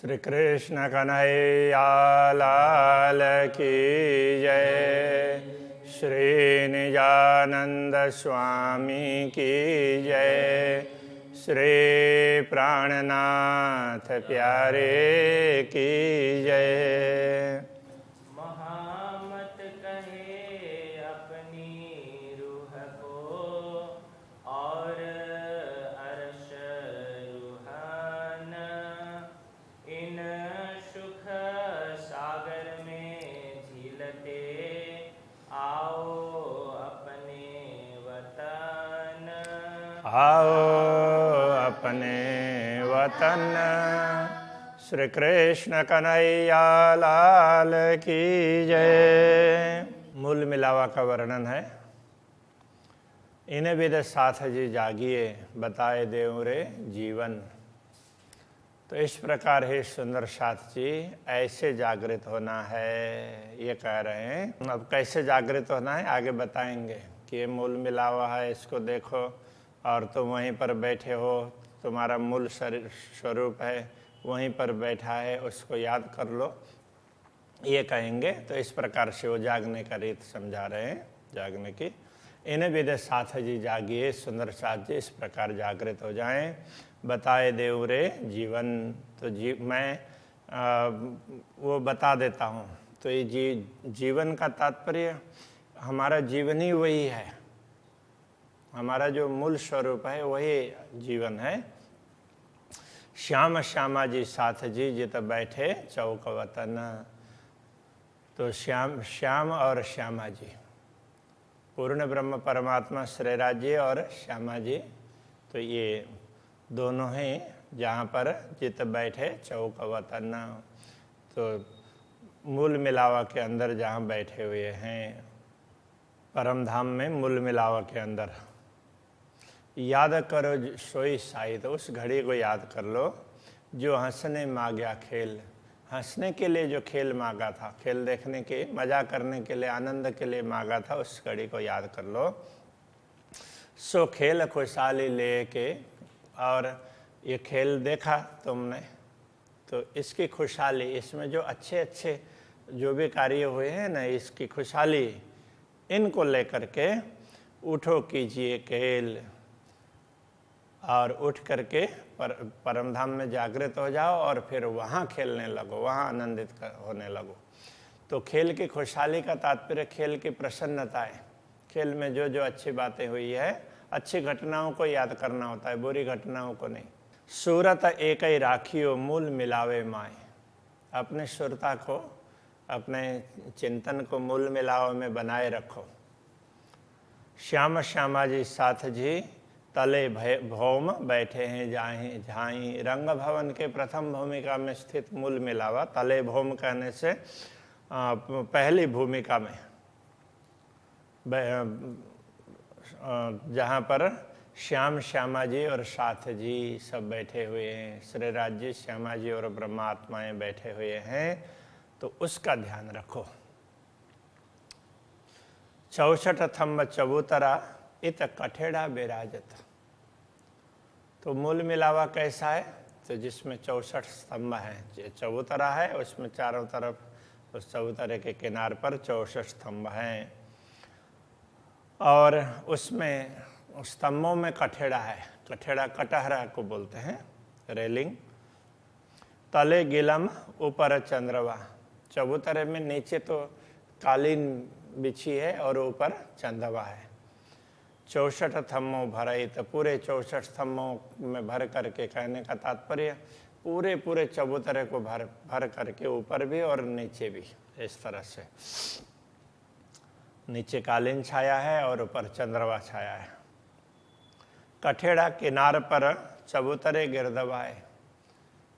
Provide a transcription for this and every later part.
श्री कृष्ण कन्हैया लाल की जय। श्री निजानंद स्वामी की जय। श्री प्राणनाथ प्यारे की जय। महामत कहे अपनी रूह को और अर्श रूहान, इन सुख सागर में झीलते आओ अपने वतन। आओ अपने वतन। श्री कृष्ण कन्हैया लाल की जय। मूल मिलावा का वर्णन है। इन्हें विद साथ जी जागिए, बताए देव रे जीवन। तो इस प्रकार है सुंदर साथ जी, ऐसे जागृत होना है ये कह रहे हैं। अब कैसे जागृत होना है आगे बताएंगे कि ये मूल मिलावा है, इसको देखो और तुम वहीं पर बैठे हो, तुम्हारा मूल स्वरूप है वहीं पर बैठा है, उसको याद कर लो, ये कहेंगे। तो इस प्रकार से वो जागने का रीत समझा रहे हैं, जागने की। इन्हें विदे साथ जी जागिए, सुंदर साथ जी इस प्रकार जागृत हो जाएं, बताए देव रे जीवन। तो मैं वो बता देता हूँ। तो ये जीवन का तात्पर्य हमारा जीवन ही वही है, हमारा जो मूल स्वरूप है वही जीवन है। श्याम श्यामा जी साथ जी जित बैठे चौक वतन। तो श्याम और श्यामा जी, पूर्ण ब्रह्म परमात्मा श्री राज्य और श्यामा जी, तो ये दोनों हैं जहाँ पर जित बैठे चौक वतन। तो मूल मिलावा के अंदर जहाँ बैठे हुए हैं, परम धाम में मूल मिलावा के अंदर। याद करो सोई साई, तो उस घड़ी को याद कर लो जो हंसने मांगा खेल। हंसने के लिए जो खेल मांगा था, खेल देखने के, मजा करने के लिए, आनंद के लिए मांगा था, उस घड़ी को याद कर लो। सो खेल खुशहाली लेके, और ये खेल देखा तुमने तो इसकी खुशहाली, इसमें जो अच्छे अच्छे जो भी कार्य हुए हैं ना, इसकी खुशहाली, इनको लेकर के उठो कीजिए खेल, और उठ करके परम धाम में जागृत हो जाओ और फिर वहाँ खेलने लगो, वहाँ आनंदित होने लगो। तो खेल की खुशहाली का तात्पर्य खेल की प्रसन्नता है। खेल में जो जो अच्छी बातें हुई है, अच्छी घटनाओं को याद करना होता है, बुरी घटनाओं को नहीं। सूरत एक ही राखियो मूल मिलावे माए। अपने सुरता को, अपने चिंतन को मूल मिलावे में बनाए रखो। श्याम श्यामा जी साथ जी तले भौम बैठे हैं झाई। रंग भवन के प्रथम भूमिका में स्थित मूल मिलावा, तले भौम कहने से पहली भूमिका में, जहाँ पर श्याम श्यामा जी और साथ जी सब बैठे हुए हैं, श्री राज्य श्यामा जी और ब्रह्मात्माएं बैठे हुए हैं, तो उसका ध्यान रखो। 64 थम्ब चबूतरा इत कठेड़ा बेराजत। तो मूल मिलावा कैसा है? तो जिसमें 64 स्तंभ हैं, चबूतरा है, उसमें चारों तरफ उस चबूतरे के किनार पर 64 स्तंभ हैं, और उसमें स्तंभों में कठेड़ा है। कठेड़ा कटहरा को बोलते हैं, रेलिंग। तले गिलम ऊपर चंद्रवा। चबूतरे में नीचे तो कालीन बिछी है और ऊपर चंदवा है। 64 थम्मों भराई, तो पूरे 64 स्तंभों में भर करके, कहने का तात्पर्य पूरे पूरे चबूतरे को भर करके, ऊपर भी और नीचे भी, इस तरह से। नीचे कालीन छाया है और ऊपर चंद्रवा छाया है। कठेड़ा किनार पर चबूतरे गिरदवाए।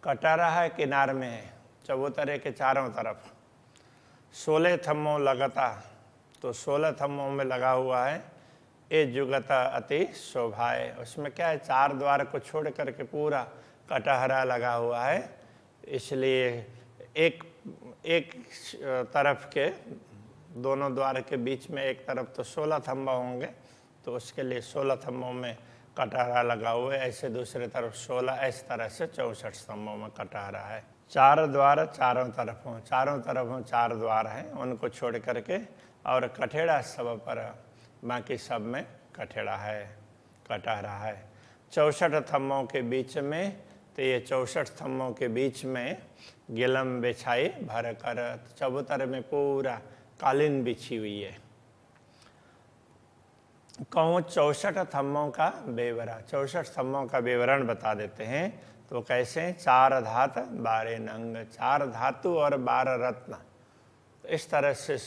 कटहरा है किनार में है, चबूतरे के चारों तरफ। 16 थम्मों लगता, तो 16 थम्मों में लगा हुआ है। ए जुगता अति शोभाए। उसमें क्या है, 4 द्वार को छोड़ करके पूरा कटहरा लगा हुआ है, इसलिए एक तरफ के, दोनों द्वार के बीच में एक तरफ तो 16 थम्बा होंगे, तो उसके लिए 16 थम्बों में कटहरा लगा हुआ है, ऐसे दूसरे तरफ 16, इस तरह से 64 स्तंभों में कटहरा है। 4 द्वार चारों तरफों, चारों तरफों 4 द्वार हैं, उनको छोड़ करके, और कठेड़ा सब पर, बाकी सब में कठेड़ा है, कटहरा है। 64 स्तंभों के बीच में, तो ये 64 स्तंभों के बीच में गिलम बिछाई भर कर, चबूतर में पूरा कालीन बिछी हुई है। कहूँ 64 स्तंभों का विवरण, 64 स्तंभों का विवरण बता देते हैं। तो कैसे? 4 धात 12 नंग, 4 धातु और 12 रत्न, इस तरह से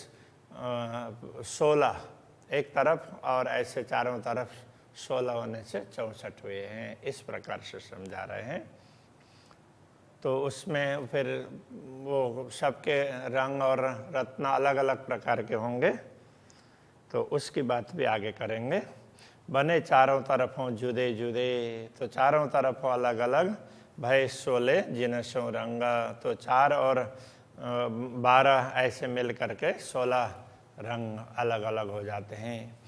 16 एक तरफ और ऐसे चारों तरफ 16 होने से 64 हुए हैं, इस प्रकार से समझा रहे हैं। तो उसमें फिर वो सबके रंग और रत्न अलग अलग प्रकार के होंगे, तो उसकी बात भी आगे करेंगे। बने चारों तरफों जुदे जुदे, तो चारों तरफों अलग अलग, भय 16 जिनसों रंग, तो 4 और 12 ऐसे मिल करके 16 रंग अलग अलग हो जाते हैं।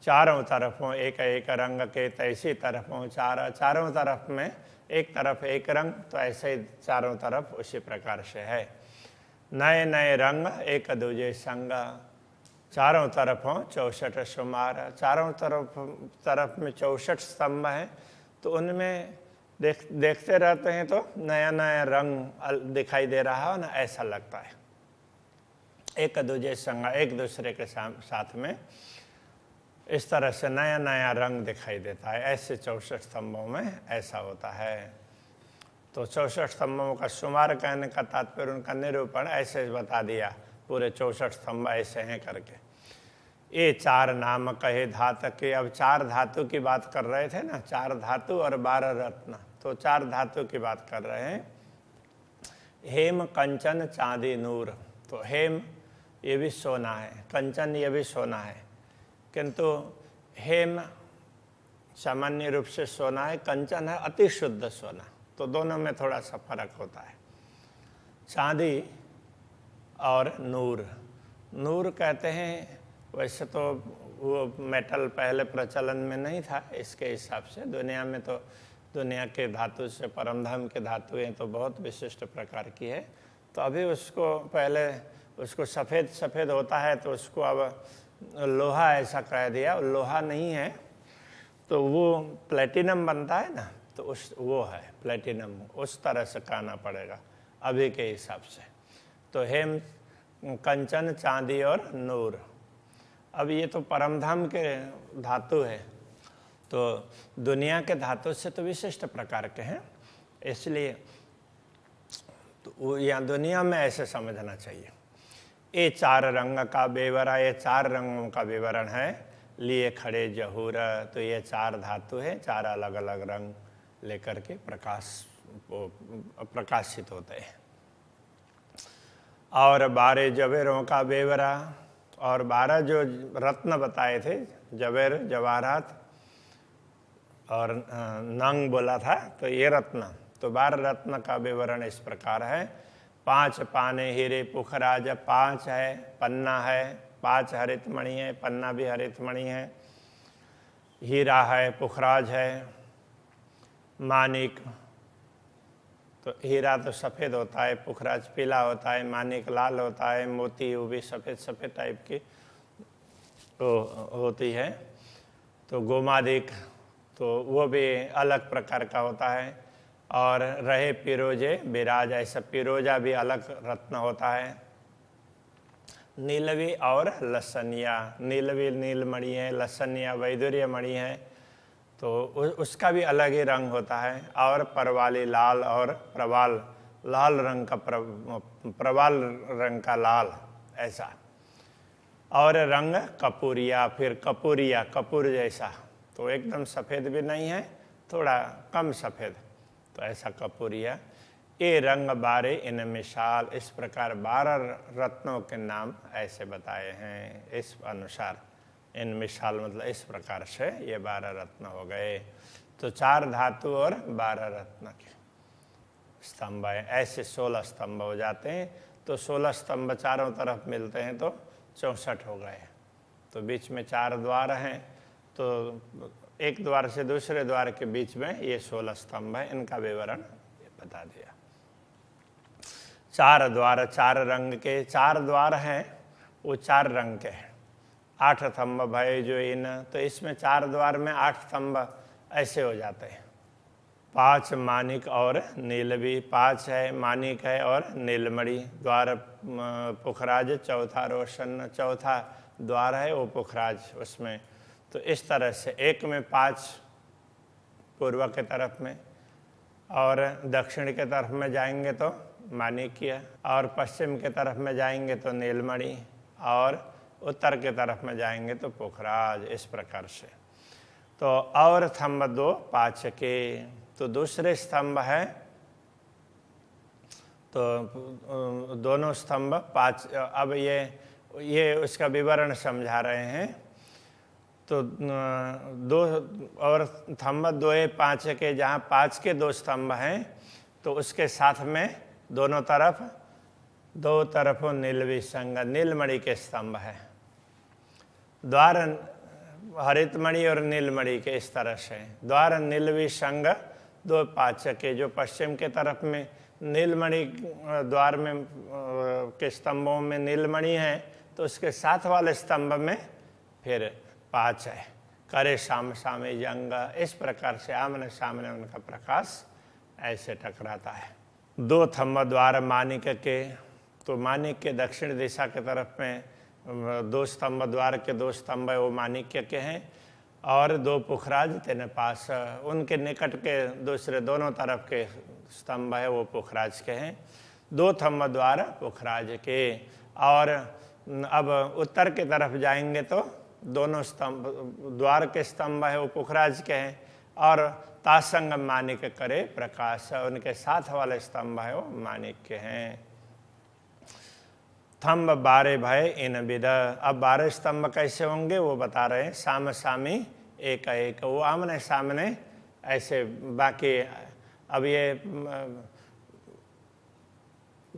चारों तरफों एक एक रंग के, तैसी तरफों चारों तरफ में एक तरफ एक रंग, तो ऐसे ही चारों तरफ उसी प्रकार से है। नए नए रंग एक दूजे संग, चारों तरफों 64 सुमार, चारों तरफ में 64 स्तंभ हैं, तो उनमें देखते रहते हैं तो नया नया रंग दिखाई दे रहा हो ना, ऐसा लगता है। एक दूजे संग, एक दूसरे के साथ में इस तरह से नया नया रंग दिखाई देता है, ऐसे 64 स्तंभों में ऐसा होता है। तो 64 स्तंभों का शुमार कहने का तात्पर्य, उनका निरूपण ऐसे बता दिया, पूरे 64 स्तंभ ऐसे हैं करके। ये 4 नाम कहे धातु के, अब 4 धातु की बात कर रहे थे ना, 4 धातु और 12 रत्न, तो 4 धातु की बात कर रहे हैं। हेम कंचन चांदी नूर, तो हेम ये भी सोना है, कंचन ये भी सोना है, किंतु हेम सामान्य रूप से सोना है, कंचन है अति शुद्ध सोना, तो दोनों में थोड़ा सा फर्क होता है। चांदी और नूर, नूर कहते हैं, वैसे तो वो मेटल पहले प्रचलन में नहीं था, इसके हिसाब से दुनिया में तो दुनिया के धातु से परमधाम के धातुएं तो बहुत विशिष्ट प्रकार की है, तो अभी उसको पहले उसको सफ़ेद सफ़ेद होता है, तो उसको अब लोहा ऐसा कह दिया, लोहा नहीं है, तो वो प्लेटिनम बनता है ना, तो वो है प्लेटिनम, उस तरह से कहना पड़ेगा अभी के हिसाब से। तो हेम कंचन चांदी और नूर, अब ये तो परमधाम के धातु है, तो दुनिया के धातु से तो विशिष्ट प्रकार के हैं, इसलिए तो यहाँ दुनिया में ऐसे समझना चाहिए। ये 4 रंग का विवरण, ये 4 रंगों का विवरण है, लिए खड़े जहूर, तो ये 4 धातु है, 4 अलग अलग रंग लेकर के प्रकाशित होते हैं। और 12 जवेरों का विवरण, और 12 जो रत्न बताए थे, जवेर जवाहरात और नंग बोला था, तो ये रत्न, तो 12 रत्न का विवरण इस प्रकार है। 5 पाने हीरे पुखराज, 5 है, पन्ना है, 5 हरित मणि है, पन्ना भी हरित मणि है, हीरा है, पुखराज है, मानिक, तो हीरा तो सफ़ेद होता है, पुखराज पीला होता है, मानिक लाल होता है, मोती वो भी सफ़ेद सफ़ेद टाइप की तो होती है, तो गोमादिक तो वो भी अलग प्रकार का होता है। और रहे पिरोजे बिराज, ऐसा पिरोजा भी अलग रत्न होता है। नीलवी और लसनिया, नीलवी नीलमणि है, लसनिया वैदुर्य मणि है, तो उसका भी अलग ही रंग होता है। और परवाली लाल और प्रवाल, लाल रंग का प्रवाल रंग का लाल ऐसा। और रंग कपूरिया, फिर कपूरिया कपूर जैसा, तो एकदम सफ़ेद भी नहीं है, थोड़ा कम सफ़ेद, तो ऐसा कपूरिया। ये रंग 12 इन मिसाल, इस प्रकार 12 रत्नों के नाम ऐसे बताए हैं इस अनुसार। इन मिसाल मतलब इस प्रकार से ये 12 रत्न हो गए। तो 4 धातु और 12 रत्न के स्तंभ है, ऐसे 16 स्तंभ हो जाते हैं। तो 16 स्तंभ चारों तरफ मिलते हैं तो 64 हो गए। तो बीच में 4 द्वार हैं, तो एक द्वार से दूसरे द्वार के बीच में ये 16 स्तंभ है, इनका विवरण बता दिया। 4 द्वार 4 रंग के, 4 द्वार हैं वो 4 रंग के हैं। 8 स्तंभ भय जो इन, तो इसमें 4 द्वार में 8 स्तंभ ऐसे हो जाते हैं। 5 मानिक और नीलवी, 5 है मानिक है और नीलमणि। द्वार पुखराज, चौथा रोशन, चौथा द्वार है वो पुखराज उसमें। तो इस तरह से एक में 5 पूर्व के तरफ में, और दक्षिण के तरफ में जाएंगे तो माणिक्य, और पश्चिम के तरफ में जाएंगे तो नीलमणि, और उत्तर के तरफ में जाएंगे तो पुखराज। इस प्रकार से तो और स्तंभ 2 5 के, तो दूसरे स्तंभ है तो दोनों स्तंभ 5। अब ये उसका विवरण समझा रहे हैं। तो 2 और स्तंभ 2 5 के, जहाँ 5 के 2 स्तंभ हैं तो उसके साथ में दोनों तरफ 2 तरफों नीलवी संग, नीलमणि के स्तंभ है। द्वार हरितमणि और नीलमणि के इस तरह से द्वार नीलवी संग 2 5 के, जो पश्चिम के तरफ में नीलमणि द्वार में के स्तंभों में नीलमणि है, तो उसके साथ वाले स्तंभ में फिर 5 है। करे साम सामे जंग, इस प्रकार से आमने सामने उनका प्रकाश ऐसे टकराता है। 2 स्तंभ द्वार मानिक के, तो मानिक के दक्षिण दिशा के तरफ में 2 स्तंभ, द्वार के 2 स्तंभ है वो माणिक्य के हैं, और 2 पुखराज तेने पास, उनके निकट के दूसरे दोनों तरफ के स्तंभ है वो पुखराज के हैं। 2 स्तंभ द्वार पुखराज के, और अब उत्तर की तरफ जाएंगे तो दोनों स्तंभ द्वार के स्तंभ है वो पुखराज के हैं, और तासंग मानिक करे प्रकाश, उनके साथ वाले स्तंभ है वो मानिक के हैं। स्तंभ 12 भय इन विद, अब 12 स्तंभ कैसे होंगे वो बता रहे हैं। साम सामी एक एक, वो आमने सामने ऐसे। बाकी अब ये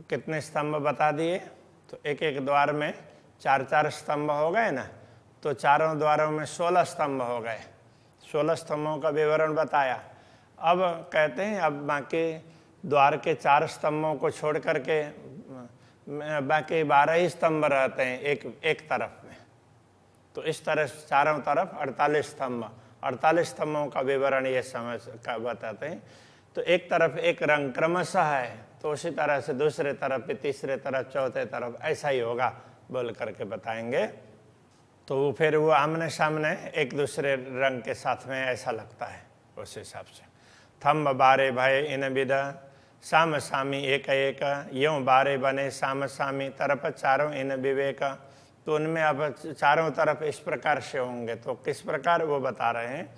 कितने स्तंभ बता दिए, तो एक एक द्वार में 4 स्तंभ हो गए ना, तो चारों द्वारों में 16 स्तंभ हो गए। 16 स्तंभों का विवरण बताया। अब कहते हैं अब बाकी द्वार के 4 स्तंभों को छोड़ करके बाकी 12 ही स्तंभ रहते हैं एक तरफ में। तो इस तरह चारों तरफ 48 स्तंभ, 48 स्तंभों का विवरण ये समझ का बताते हैं। तो एक तरफ एक रंग क्रमशः है, तो उसी तरह से दूसरे तरफ, तीसरे तरफ, चौथे तरफ ऐसा ही होगा बोल करके बताएंगे। तो वो फिर वो आमने सामने एक दूसरे रंग के साथ में ऐसा लगता है उस हिसाब से। स्तंभ 12 भय इन विद, साम सामी एक एक, यों 12 बने साम सामी तरफ चारों इन विवेक। तो उनमें अब चारों तरफ इस प्रकार से होंगे। तो किस प्रकार वो बता रहे हैं।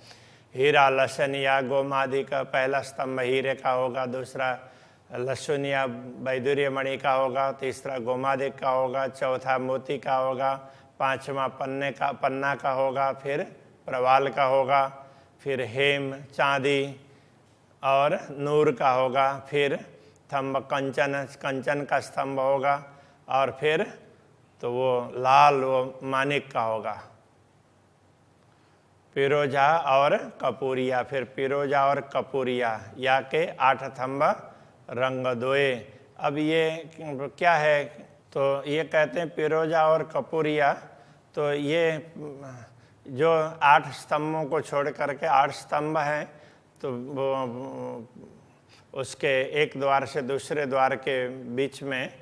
हीरा लसन या गोमादि का, पहला स्तंभ हीरे का होगा, दूसरा लसन या वैदुर्य मणि का होगा, तीसरा गोमादिक का होगा, चौथा मोती का होगा, 5वां पन्ना का होगा, फिर प्रवाल का होगा, फिर हेम चांदी और नूर का होगा, फिर स्तंभ कंचन का स्तंभ होगा, और फिर तो वो लाल वो मानिक का होगा। पिरोजा और कपूरिया, फिर पिरोजा और कपूरिया या के 8 स्तंभ रंग दोए। अब ये क्या है, तो ये कहते हैं पिरोजा और कपूरिया। तो ये जो 8 स्तंभों को छोड़ करके 8 स्तंभ हैं, तो वो उसके एक द्वार से दूसरे द्वार के बीच में,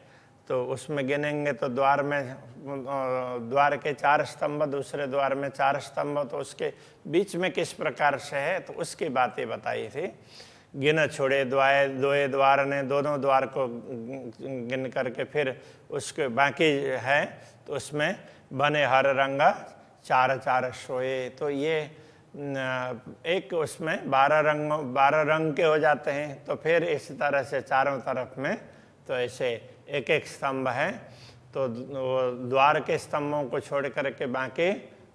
तो उसमें गिनेंगे तो द्वार के 4 स्तंभ, दूसरे द्वार में 4 स्तंभ, तो उसके बीच में किस प्रकार से है तो उसकी बातें बताई थी। गिन छोड़े दोए द्वार ने, दोनों द्वार को गिन करके फिर उसके बाकी है तो उसमें बने हर रंगा 4 सोए। तो ये एक उसमें 12 रंग के हो जाते हैं। तो फिर इस तरह से चारों तरफ में तो ऐसे एक एक स्तंभ है। तो द्वार के स्तंभों को छोड़ करके बाकी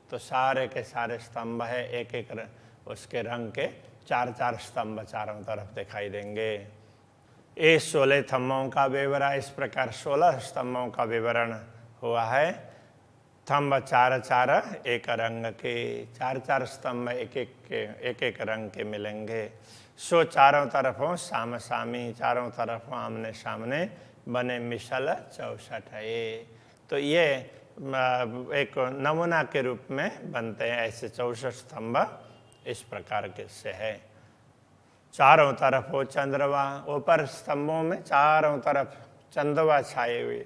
तो सारे के सारे स्तंभ है, एक एक उसके रंग के 4 स्तंभ चारों तरफ दिखाई देंगे। ये 16 स्तंभों का विवरण, इस प्रकार 16 स्तंभों का विवरण हुआ है। स्तंभ चार चार एक रंग के, चार चार स्तंभ एक एक रंग के मिलेंगे। सो चारों तरफों साम सामी, चारों तरफों आमने सामने बने मिसल 64 है। तो ये एक नमूना के रूप में बनते हैं। ऐसे 64 स्तंभ इस प्रकार के से है। चारों तरफ वो चंद्रमा, ऊपर स्तंभों में चारों तरफ चंद्रमा छाए हुए।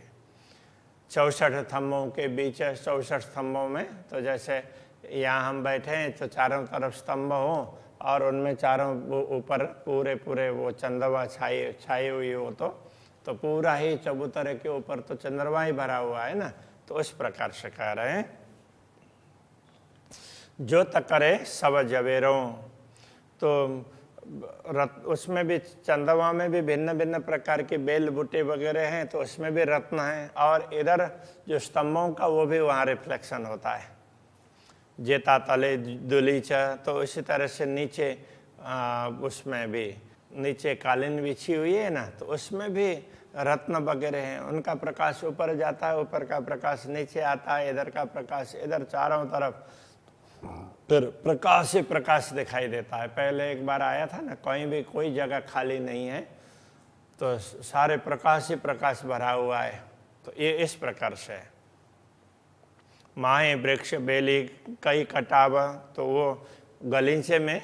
64 स्तंभों के बीच 64 स्तंभों में, तो जैसे यहाँ हम बैठे हैं तो चारों तरफ स्तंभ हो और उनमें चारों ऊपर पूरे पूरे वो चंद्रमा छाई हुई हो, तो पूरा ही चबूतरे के ऊपर तो चंद्रमा ही भरा हुआ है ना। तो उस प्रकार से कह रहे हैं, जो तकरे सब जवेरों। तो उसमें भी चंद्रमा में भी भिन्न भिन्न प्रकार के बेल बूटे वगैरह हैं, तो उसमें भी रत्न हैं। और इधर जो स्तंभों का वो भी वहाँ रिफ्लेक्शन होता है। जेता तले दुलीच, तो इसी तरह से नीचे उसमें भी नीचे कालीन बिछी हुई है ना, तो उसमें भी रत्न वगैरह हैं। उनका प्रकाश ऊपर जाता है, ऊपर का प्रकाश नीचे आता है, इधर का प्रकाश इधर, चारों तरफ फिर प्रकाश ही प्रकाश दिखाई देता है। पहले एक बार आया था ना, कहीं भी कोई जगह खाली नहीं है, तो सारे प्रकाश ही प्रकाश भरा हुआ है। तो ये इस प्रकार से है। माहे वृक्ष बेली कई कटाव, तो वो गलीचे में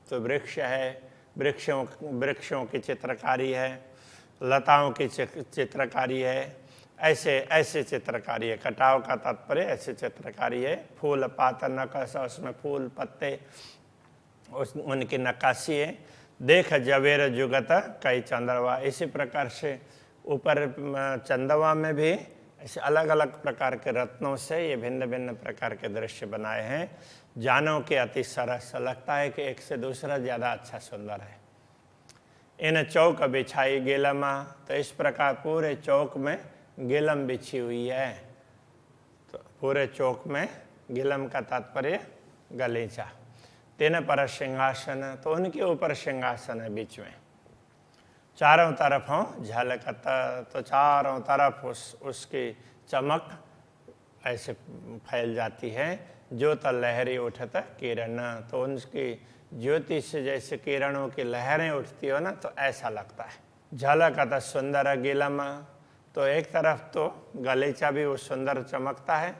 तो वृक्ष है, वृक्षों की चित्रकारी है, लताओं की चित्रकारी है। ऐसे चित्रकारी है। कटाव का तात्पर्य ऐसे चित्रकारी है। फूल पात नक्काश, उसमें फूल पत्ते उनकी नक्काशी है। देख जवेर जुगत कई चंद्रवा, इसी प्रकार से ऊपर चंद्रमा में भी ऐसे अलग अलग प्रकार के रत्नों से ये भिन्न भिन्न प्रकार के दृश्य बनाए हैं। जानो के अति सरस, लगता है कि एक से दूसरा ज़्यादा अच्छा सुंदर है। इन चौक बिछाई गेलमा, तो इस प्रकार पूरे चौक में गिलम बिछी हुई है। तो पूरे चौक में गिलम का तात्पर्य गलीचा। तीन पर सिंहासन, तो उनके ऊपर सिंहासन है बीच में। चारों तरफ हो झलकत, तो चारों तरफ उसकी चमक ऐसे फैल जाती है। ज्योत लहरी उठत किरण, तो उनकी ज्योति से जैसे किरणों की लहरें उठती हो ना, तो ऐसा लगता है। झलकत सुंदर गिलम, तो एक तरफ तो गलीचा भी वो सुंदर चमकता है।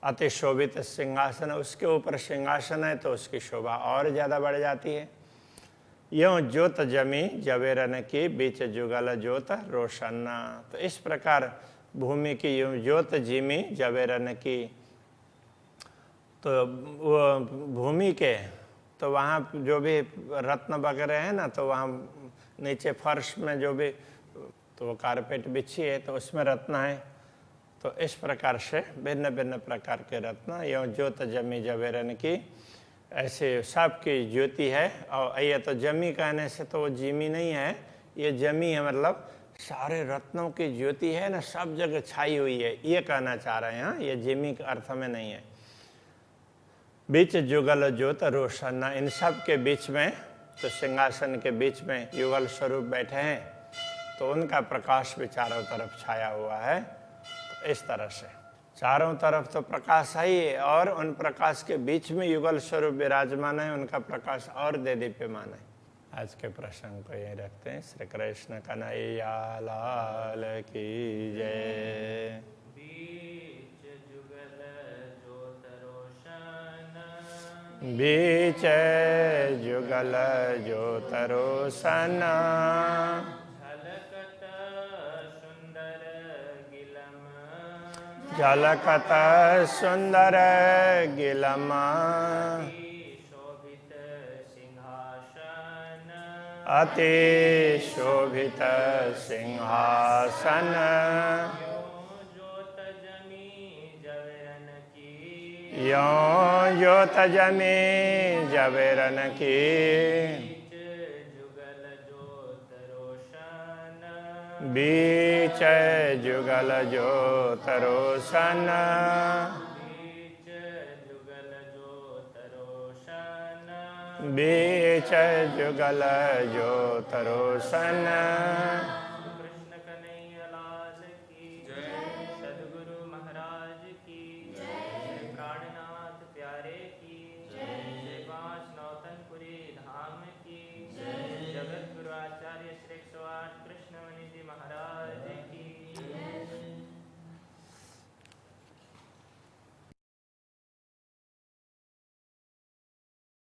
अति शोभित सिंहासन, उसके ऊपर सिंहासन है तो उसकी शोभा और ज़्यादा बढ़ जाती है। यों ज्योत जमी जवेरन की बीच जुगल ज्योत रोशन, तो इस प्रकार भूमि की यूं ज्योत जिमी जवेरन की, तो वो भूमि के तो वहाँ जो भी रत्न वगैरह है ना, तो वहाँ नीचे फर्श में जो भी तो वो कारपेट बिछी है, तो उसमें रत्न है। तो इस प्रकार से भिन्न भिन्न प्रकार के रत्न, यों ज्योत जमी जवेरन की, ऐसे सबकी ज्योति है। और ये तो जमी कहने से तो वो जिमी नहीं है, ये जमी है, मतलब सारे रत्नों की ज्योति है ना, सब जगह छाई हुई है, ये कहना चाह रहे हैं। ये जिमी के अर्थ में नहीं है। बीच जुगल ज्योत रोशन, इन सब के बीच में, तो सिंहासन के बीच में युगल स्वरूप बैठे हैं, तो उनका प्रकाश भी चारों तरफ छाया हुआ है। तो इस तरह से चारों तरफ तो प्रकाश है ही, और उन प्रकाश के बीच में युगल स्वरूप विराजमान है, उनका प्रकाश और दे दीप्यमान है। आज के प्रसंग को यही रखते हैं। श्री कृष्ण कन्हैया लाल की जय। बीच जुगल ज्योत रोशन, झलकत सुंदर गिलम, अति शोभित सिंहासन, यों ज्योत जमी जवेरन की, बीच जुगल ज्योत रोशन, बीच जुगल ज्योत रोशन। कृष्ण कन्हैया लाल की जय। सद्गुरु महाराज की जय। 108 कृष्णमणि जी महाराज की